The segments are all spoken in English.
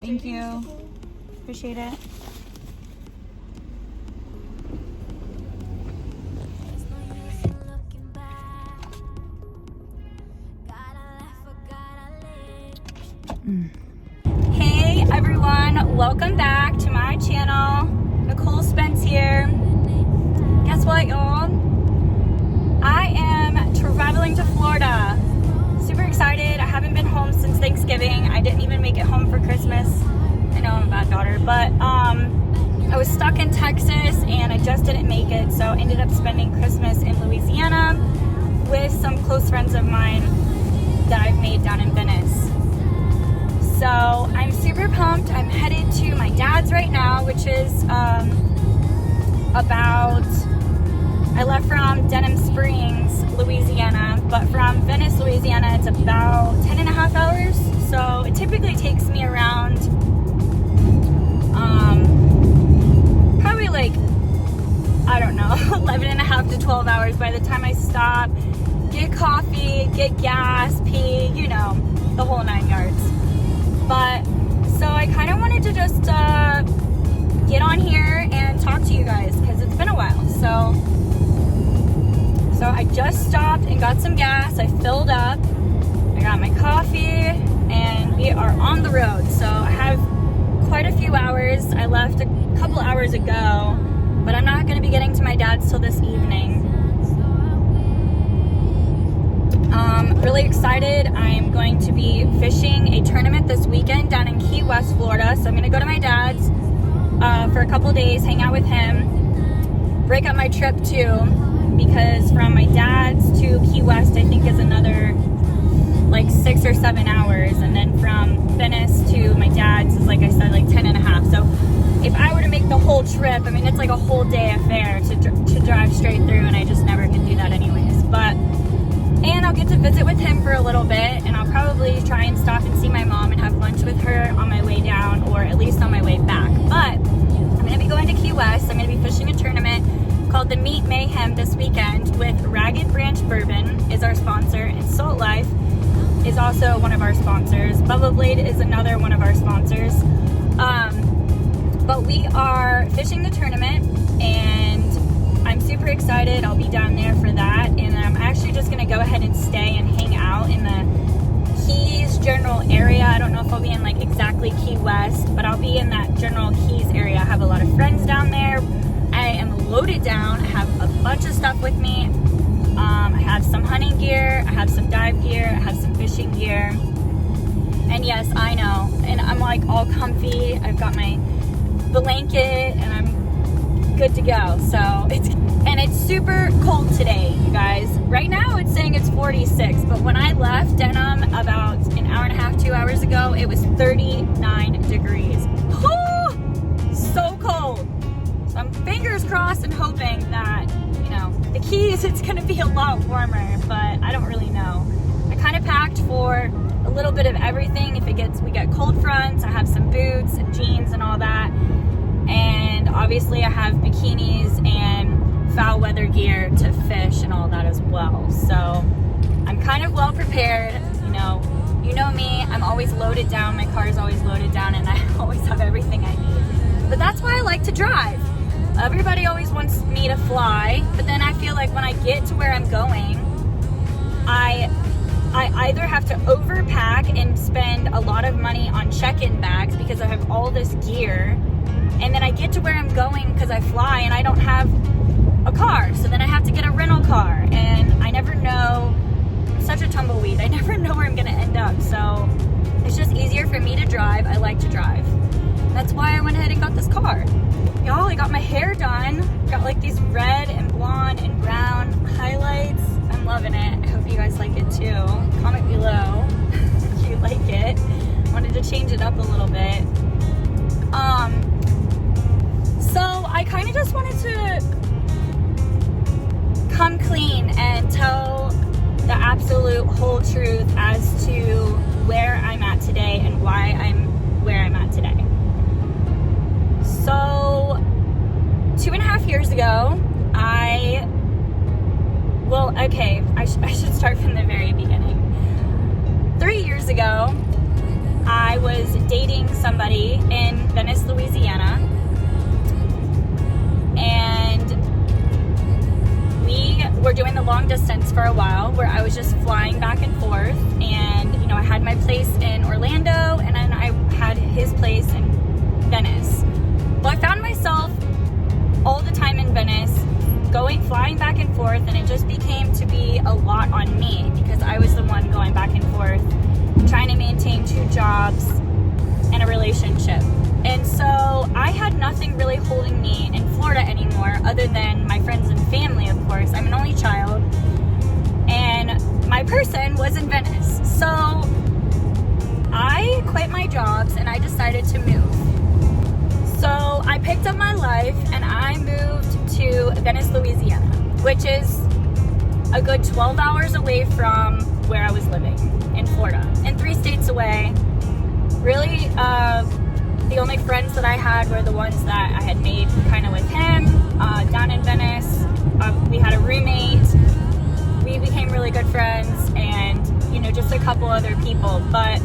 Thank you. Appreciate it. Hey everyone, welcome back to my channel. Nicole Spence here. Guess what, y'all? I am traveling to Florida. Super excited. I haven't been home since Thanksgiving. I didn't even make it home for Christmas. I know I'm a bad daughter, but I was stuck in Texas and I just didn't make it, so I ended up spending Christmas in Louisiana with some close friends of mine that I've made down in Venice. So I'm super pumped. I'm headed to my dad's right now, which is I left from Denham Springs, Louisiana, but from Venice, Louisiana, it's about 10.5 hours. So it typically takes me around probably like, I don't know, 11.5 to 12 hours by the time I stop, get coffee, get gas, pee, you know, the whole 9 yards. But so I kind of wanted to just get on here and talk to you guys because it's been a while. So I just stopped and got some gas. I filled up. I got my coffee and we are on the road. So I have quite a few hours. I left a couple hours ago, but I'm not going to be getting to my dad's till this evening. Really excited. I'm going to be fishing a tournament this weekend down in Key West, Florida. So I'm going to go to my dad's for a couple days, hang out with him, break up my trip too, because from my dad's to Key West, I think is another like 6 or 7 hours. And then from Venice to my dad's is, like I said, like 10.5. So if I were to make the whole trip, I mean, it's like a whole day affair to drive straight through, and I just never could do that anyways. And I'll get to visit with him for a little bit, and I'll probably try and stop and see my mom and have lunch with her on my way down, or at least on my way back. But I'm going to be going to Key West. I'm going to be fishing a tournament called the Meat Mayhem this weekend with Ragged Branch Bourbon is our sponsor, and Salt Life is also one of our sponsors. Bubba Blade is another one of our sponsors. But we are fishing the tournament, and I'm super excited. I'll be down there for that, and I'm actually just going to go ahead and stay and hang out in the Keys general area. I don't know if I'll be in like exactly Key West, but I'll be in that general Keys area. I have a lot of friends down there. I am loaded down. I have a bunch of stuff with me. I have some hunting gear, I have some dive gear, I have some fishing gear, and yes, I know, and I'm like all comfy. I've got my blanket and I'm good to go. So it's super cold today, you guys. Right now it's saying it's 46, but when I left Denham about an hour and a half, 2 hours ago, it was 39 degrees. Whew! So cold. So I'm fingers crossed and hoping that, you know, the Keys, it's gonna be a lot warmer, but I don't really know. I kind of packed for a little bit of everything. If we get cold fronts, I have some boots and jeans and all that. And obviously I have bikinis and foul weather gear to fish and all that as well. So I'm kind of well prepared. You know me, I'm always loaded down. My car is always loaded down, and I always have everything I need. But that's why I like to drive. Everybody always wants me to fly, but then I feel like when I get to where I'm going, I either have to overpack and spend a lot of money on check-in bags because I have all this gear, and then I get to where I'm going because I fly and I don't have a car, so then I have to get a rental car, and I never know. I'm such a tumbleweed. I never know where I'm gonna end up, so it's just easier for me to drive. I like to drive. That's why I went ahead and got this car. Y'all, I got my hair done. Got like these red and blonde and brown highlights. I'm loving it. I hope you guys like it too. Comment below if you like it. Wanted to change it up a little bit. So I kind of just wanted to come clean and tell the absolute whole truth as to where I'm at today and why I'm where I'm at today. So 2.5 years ago, I should start from the very beginning. 3 years ago, I was dating somebody in Venice, Louisiana, and we were doing the long distance for a while where I was just flying back and forth, and I had my place in Orlando and then I had his place in Venice. Well, I found myself all the time in Venice, flying back and forth, and it just became to be a lot on me because I was the one going back and forth, trying to maintain 2 jobs and a relationship. And so I had nothing really holding me in Florida anymore other than my friends and family, of course. I'm an only child, and my person was in Venice. So I quit my jobs and I decided to move. So I picked up my life and I moved to Venice, Louisiana, which is a good 12 hours away from where I was living in Florida, and 3 states away. Really, the only friends that I had were the ones that I had made kind of with him down in Venice. We had a roommate. We became really good friends, and just a couple other people. But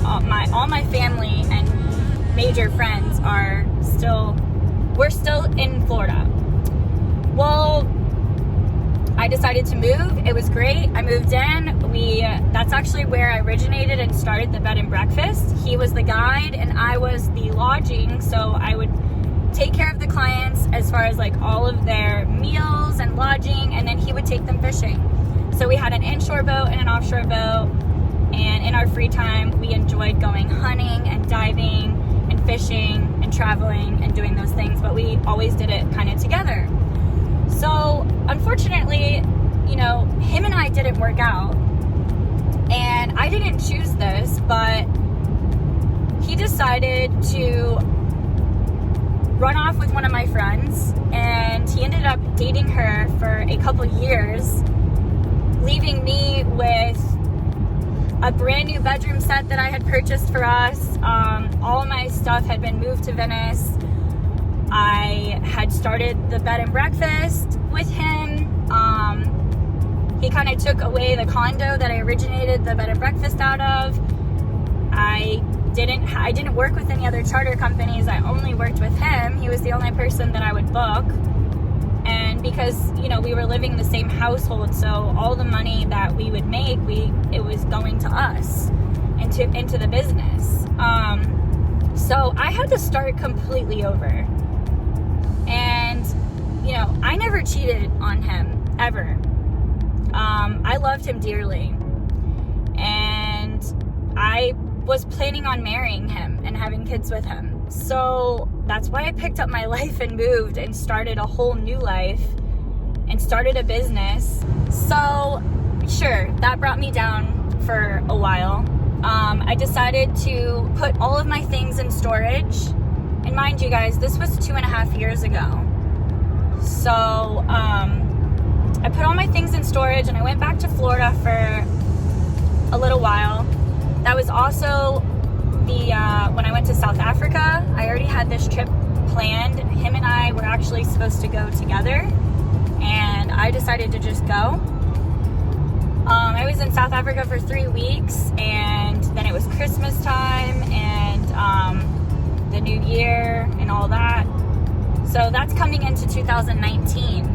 all my family and major friends we're still in Florida. Well, I decided to move. It was great. I moved in. That's actually where I originated and started the bed and breakfast. He was the guide and I was the lodging, so I would take care of the clients as far as like all of their meals and lodging, and then he would take them fishing. So we had an inshore boat and an offshore boat, and in our free time we enjoyed going hunting and diving and fishing and traveling and doing those things, but we always did it kind of together. So unfortunately, him and I didn't work out, and I didn't choose this, but he decided to run off with one of my friends, and he ended up dating her for a couple years, leaving me with a brand new bedroom set that I had purchased for us. All my stuff had been moved to Venice. I had started the bed and breakfast with him. He kind of took away the condo that I originated the bed and breakfast out of. I didn't work with any other charter companies. I only worked with him. He was the only person that I would book. And because, we were living in the same household, so all the money that we would make, it was going to us, into the business. So I had to start completely over. And, I never cheated on him, ever. I loved him dearly. And I was planning on marrying him and having kids with him. So that's why I picked up my life and moved and started a whole new life and started a business. So sure, that brought me down for a while. I decided to put all of my things in storage. And mind you guys, this was 2.5 years ago. So I put all my things in storage and I went back to Florida for a little while. That was also when I went to South Africa. I already had this trip planned. Him and I were actually supposed to go together, and I decided to just go. I was in South Africa for 3 weeks, and then it was Christmas time and the New Year and all that. So that's coming into 2019.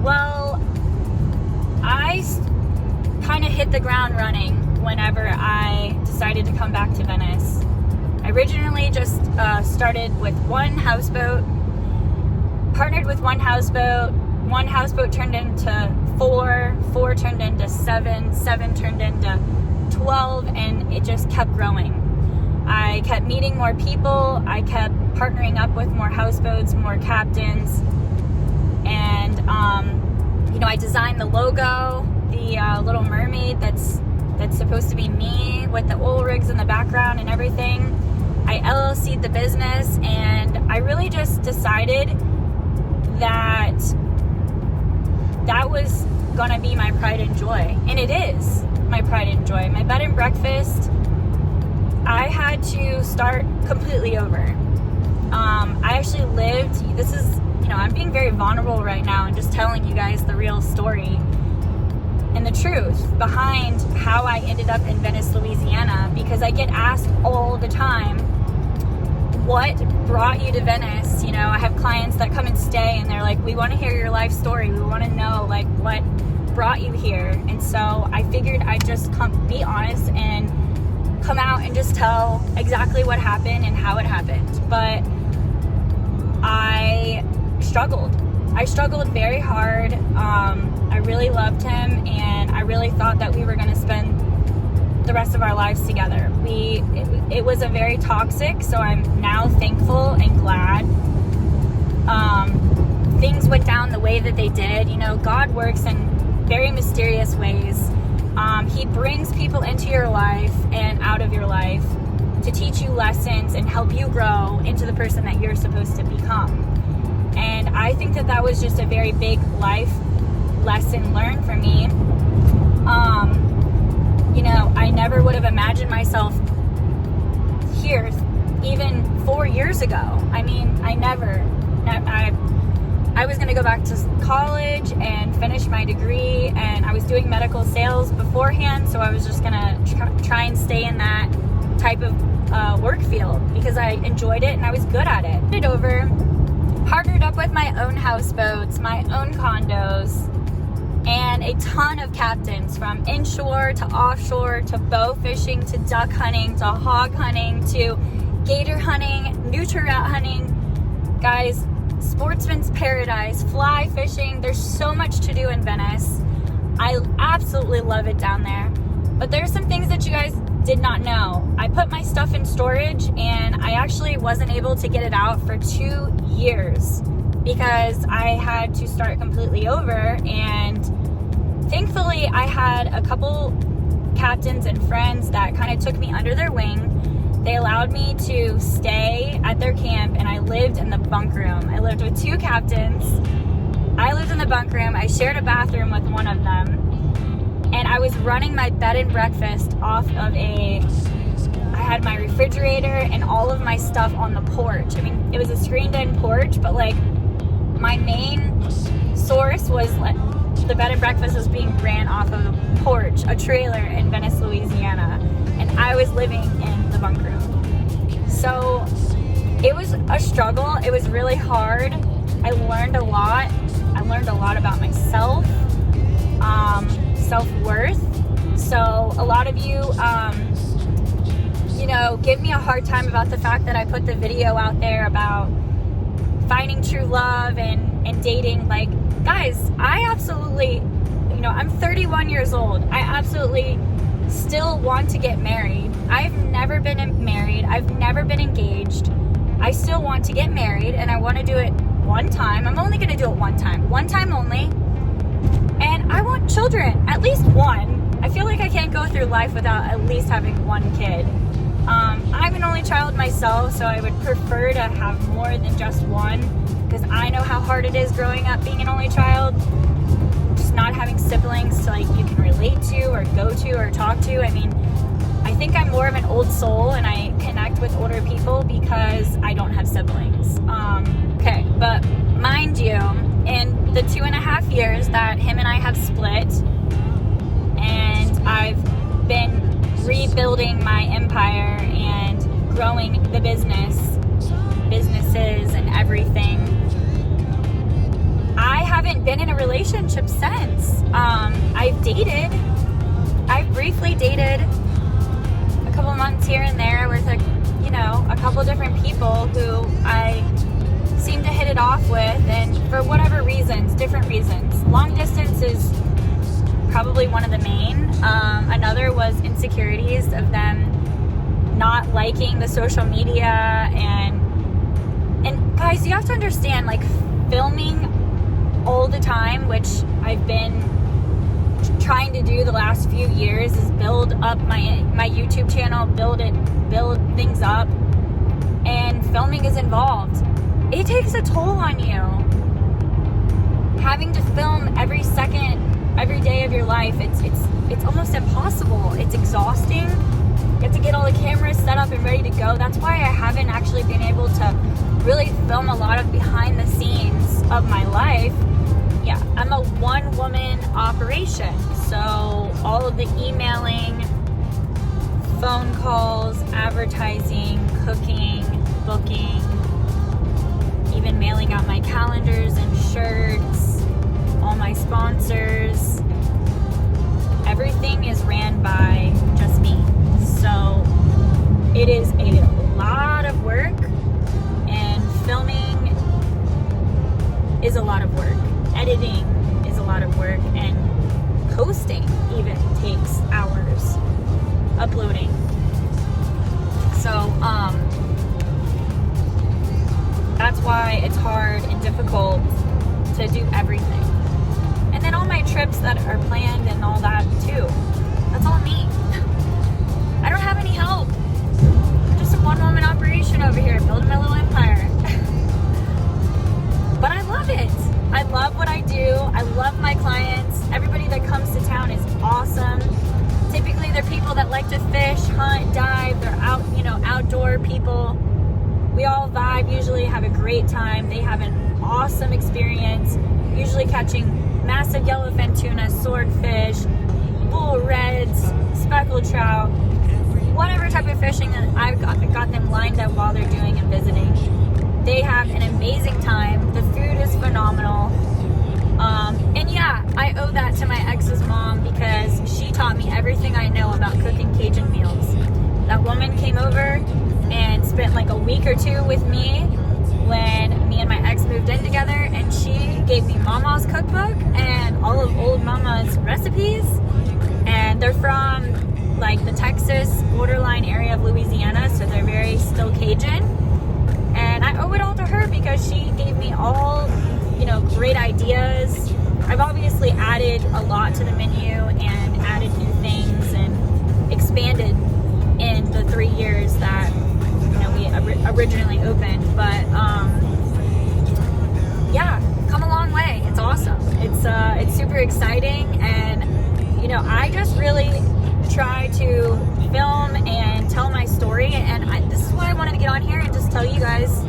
Well, I kind of hit the ground running whenever I decided to come back to Venice. I originally just started with one houseboat, partnered with one houseboat turned into 4 turned into 7 turned into 12, and it just kept growing. I kept meeting more people, I kept partnering up with more houseboats, more captains, and I designed the logo, the Little Mermaid that's supposed to be me with the oil rigs in the background and everything. I LLC'd the business, and I really just decided that was gonna be my pride and joy, and it is my pride and joy. My bed and breakfast, I had to start completely over. I actually lived, I'm being very vulnerable right now and just telling you guys the real story. and the truth behind how I ended up in Venice, Louisiana, because I get asked all the time, what brought you to Venice? You know, I have clients that come and stay and they're like, we want to hear your life story. We want to know like what brought you here. And so I figured I'd just be honest and come out and just tell exactly what happened and how it happened. But I struggled. I struggled very hard. I really loved him, and I really thought that we were going to spend the rest of our lives together. It was a very toxic, so I'm now thankful and glad things went down the way that they did. You know, God works in very mysterious ways. He brings people into your life and out of your life to teach you lessons and help you grow into the person that you're supposed to become. And I think that that was just a very big life lesson learned for me. You know, I never would have imagined myself here even 4 years ago. I mean, I was going to go back to college and finish my degree, and I was doing medical sales beforehand, so I was just going to try and stay in that type of work field because I enjoyed it and I was good at it. Partnered up with my own houseboats, my own condos, and a ton of captains, from inshore to offshore to bow fishing to duck hunting to hog hunting to gator hunting, nutria hunting. Guys, sportsman's paradise, fly fishing. There's so much to do in Venice. I absolutely love it down there. But there's some things that you guys did not know. I put my stuff in storage and I actually wasn't able to get it out for 2 years because I had to start completely over. And thankfully I had a couple captains and friends that kind of took me under their wing. They allowed me to stay at their camp, and I lived in the bunk room. I lived with 2 captains. I lived in the bunk room. I shared a bathroom with one of them, and I was running my bed and breakfast off of I had my refrigerator and all of my stuff on the porch. I mean, it was a screened-in porch, but like my main source was like the bed and breakfast was being ran off of a porch, a trailer in Venice, Louisiana, and I was living in the bunk room. So it was a struggle. It was really hard. I learned a lot. I learned a lot about myself, self-worth. So a lot of you, you know, give me a hard time about the fact that I put the video out there about finding true love and dating. Like, guys, I absolutely, you know, I'm 31 years old. I absolutely still want to get married. I've never been married. I've never been engaged. I still want to get married, and I want to do it one time. I'm only going to do it one time only. And I want children, at least one. I feel like I can't go through life without at least having one kid. I'm an only child myself, so I would prefer to have more than just one, because I know how hard it is growing up being an only child. Just not having siblings to like you can relate to or go to or talk to. I mean, I think I'm more of an old soul and I connect with older people because I don't have siblings. Okay, but mind you, in the 2.5 years that him and I have split, and I've been rebuilding my empire and growing the businesses and everything, I haven't been in a relationship since. I've briefly dated a couple months here and there with a couple different people who I seem to hit it off with, and for whatever reasons, different reasons. Long distance is probably one of the main. Another was insecurities of them not liking the social media, and guys, you have to understand, like, filming all the time, which I've been trying to do the last few years, is build up my YouTube channel, build things up, and filming is involved. It takes a toll on you. Having to film every second, every day of your life, it's almost impossible. It's exhausting. You have to get all the cameras set up and ready to go. That's why I haven't actually been able to really film a lot of behind the scenes of my life. Yeah, I'm a one-woman operation. So all of the emailing, phone calls, advertising, cooking, booking, even mailing out my calendars and shirts, all my sponsors, everything is ran by just me. So it is a lot of work, and filming is a lot of work. Editing is a lot of work, and posting even takes hours. Uploading. So, that's why it's hard and difficult to do everything. And then all my trips that are planned and all that too. That's all me. I don't have any help. I'm just a one-woman operation over here, building my little empire. But I love it. I love what I do. I love my clients. Everybody that comes to town is awesome. Typically, they're people that like to fish, hunt, dive. They're outdoor people. We all vibe, usually have a great time. They have an awesome experience, usually catching massive yellowfin tuna, swordfish, bull reds, speckled trout, whatever type of fishing that I've got them lined up while they're doing and visiting. They have an amazing time. The food is phenomenal. And yeah, I owe that to my ex's mom, because she taught me everything I know about cooking Cajun meals. That woman came over and spent like a week or two with me when me and my ex moved in together, and she gave me Mama's cookbook and all of old Mama's recipes. And they're from like the Texas borderline area of Louisiana, so they're very still Cajun. And I owe it all to her, because she gave me all, great ideas. I've obviously added a lot to the menu and added new things and expanded in the 3 years that we originally opened. But yeah, come a long way. It's awesome. It's super exciting, and I just really try to film and tell my story, and this is why I wanted to get on here and just tell you guys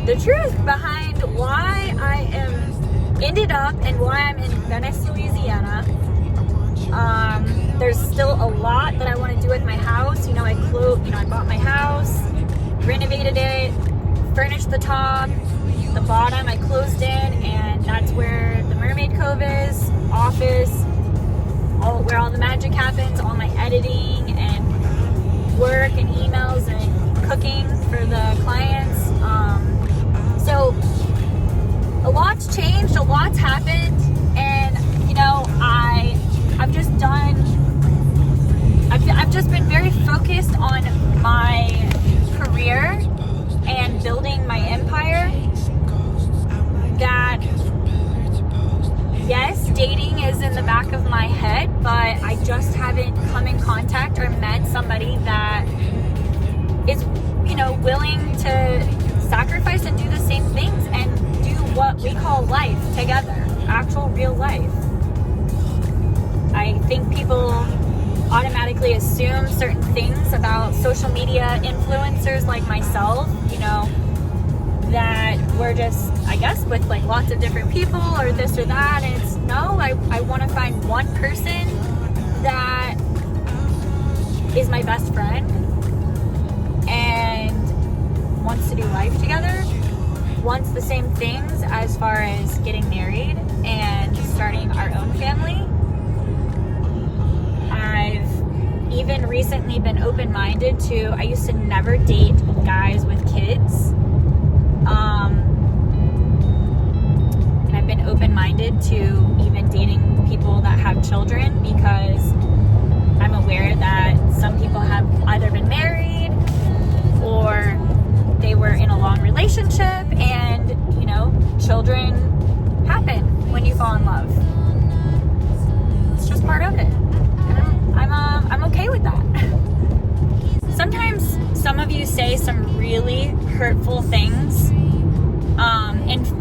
the truth behind why I ended up and why I'm in Venice, Louisiana. There's still a lot that I want to do with my house. I bought my house, renovated it, furnished the top, the bottom I closed in, and that's where the Mermaid Cove is, office, where all the magic happens, all my editing and work and emails and cooking for the clients. So a lot's changed, a lot's happened, and I've just been very focused on my career and building my empire. That, yes, dating is in the back of my head, but I just haven't come in contact or met somebody that is, willing to sacrifice and do the same things and do what we call life together, actual real life. I think people automatically assume certain things about social media influencers like myself, that we're just, I guess, with like lots of different people or this or that, and it's no, I want to find one person that is my best friend and wants to do life together, wants the same things as far as getting married and starting our own family. I've even recently been open-minded to, I used to never date guys with kids. And I've been open-minded to even dating people that have children, because I'm aware that some people have either been married or they were in a long relationship, and children happen when you fall in love. It's just part of it, and I'm okay with that. Sometimes some of you say some really hurtful things,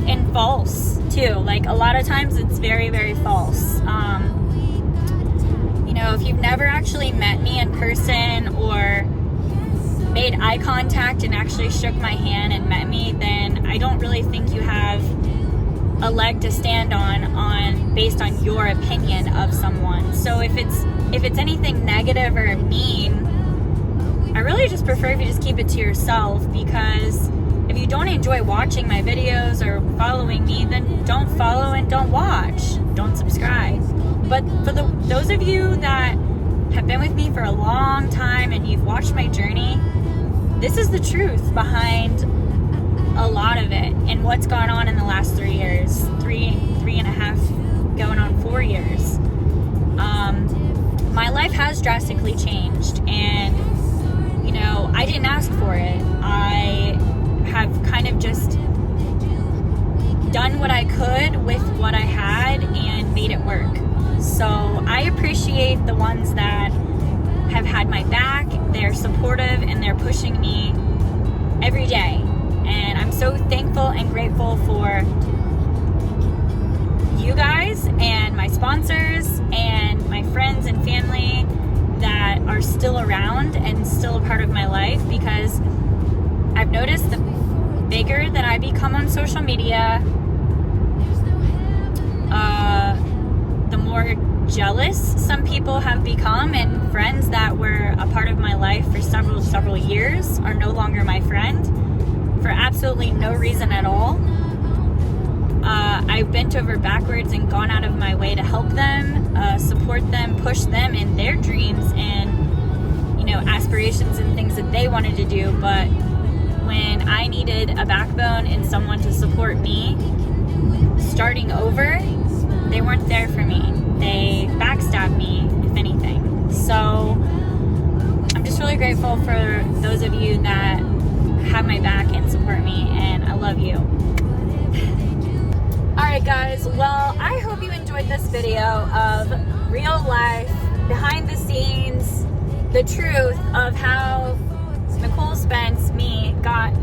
and false too. Like a lot of times it's very, very false. If you've never actually met me in person or made eye contact and actually shook my hand and met me, then I don't really think you have a leg to stand on based on your opinion of someone. So if it's anything negative or mean, I really just prefer if you just keep it to yourself, because if you don't enjoy watching my videos or following me, then don't follow and don't watch. Don't subscribe. But for those of you that have been with me for a long time and you've watched my journey, this is the truth behind a lot of it and what's gone on in the last 3 years, three and a half, going on 4 years. My life has drastically changed, and I didn't ask for it. I have kind of just done what I could with what I had and made it work. So I appreciate the ones that have had my back. They're supportive and they're pushing me every day. And I'm so thankful and grateful for you guys and my sponsors and my friends and family that are still around and still a part of my life, because I've noticed the bigger that I become on social media, the more jealous some people have become, and friends that were a part of my life for several years are no longer my friend for absolutely no reason at all. I've bent over backwards and gone out of my way to help them, support them, push them in their dreams and aspirations and things that they wanted to do. But when I needed a backbone and someone to support me starting over, they weren't there for me. They backstabbed me, if anything. So I'm just really grateful for those of you that have my back and support me, and I love you. Alright guys, well, I hope you enjoyed this video of real life, behind the scenes, the truth of how Nicole Spence, me, got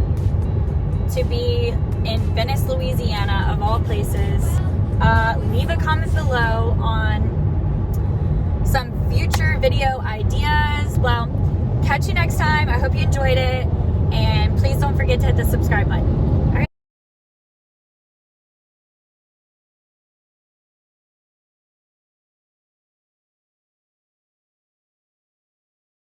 to be in Venice, Louisiana, of all places. Leave a comment below on some future video ideas. Well, catch you next time. I hope you enjoyed it, and please don't forget to hit the subscribe button. All right.